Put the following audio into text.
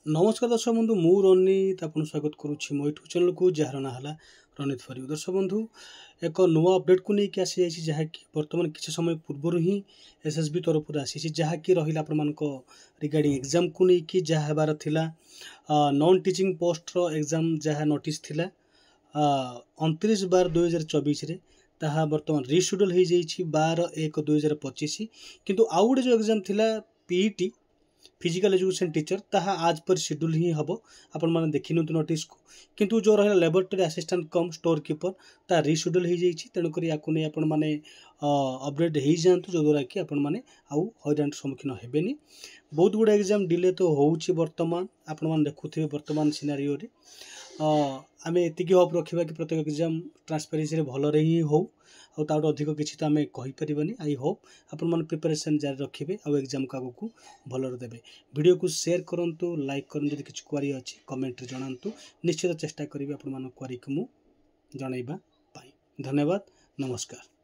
नमस्कार दर्शक बंधु मु रनीत आपन स्वागत करुच्ची मो यूट्यूब चैनल को जार ना है रनीत फॉर यू। दर्शक बंधु एक नुआ अपडेट को लेकिन आसी जाइए जहाँकि बर्तमान किसी समय पूर्व ही एसएसबी तरफ आसी जहाँकि रहा रिगार्डिंग एग्जाम को लेकिन जहाँ हेबार थिला नॉन टीचिंग पोस्ट रो एग्जाम जहाँ नोटिस थिला 29/12/2024 रे ताहा बर्तमान रिशेड्यूल हो जाइए 12/1/2025 किंतु आउ गोटे जो एग्जाम थिला पीईटी फिजिकल एजुकेशन टीचर ताहा आज पर शेड्यूल ही हम आपण मैंने देखी नोटिस को किंतु जो रहा लेबोरेटरी असिस्टेंट कम स्टोर कीपर ता रिशेड्यूल हो जाइए तेणुक आपण मैंने अपडेट हो जातु जो द्वारा कि आपण मैंने आउ हईराण सम्मुखीन हेबेनी। बहुत गुड़ा एग्जाम डिले तो होउची बर्तमान आपण मैंने देखुथिबे बर्तमान सिनारियो रे आम एति होप रखा कि प्रत्येक एग्जाम ट्रांसपेरेंसी भल ही हो आउट अधिक किसी तो आम कहीपर। आई होप आपण मैंने प्रिपरेशन जारी रखिए आउ एग्जाम को आगू भल देवे। वीडियो को शेयर करूँ लाइक करूँ जब किसी क्वेरी अच्छी कमेंट जनातु निश्चित चेष्टा करी आपण मान क्वेरी को मु जनइबा। धन्यवाद नमस्कार।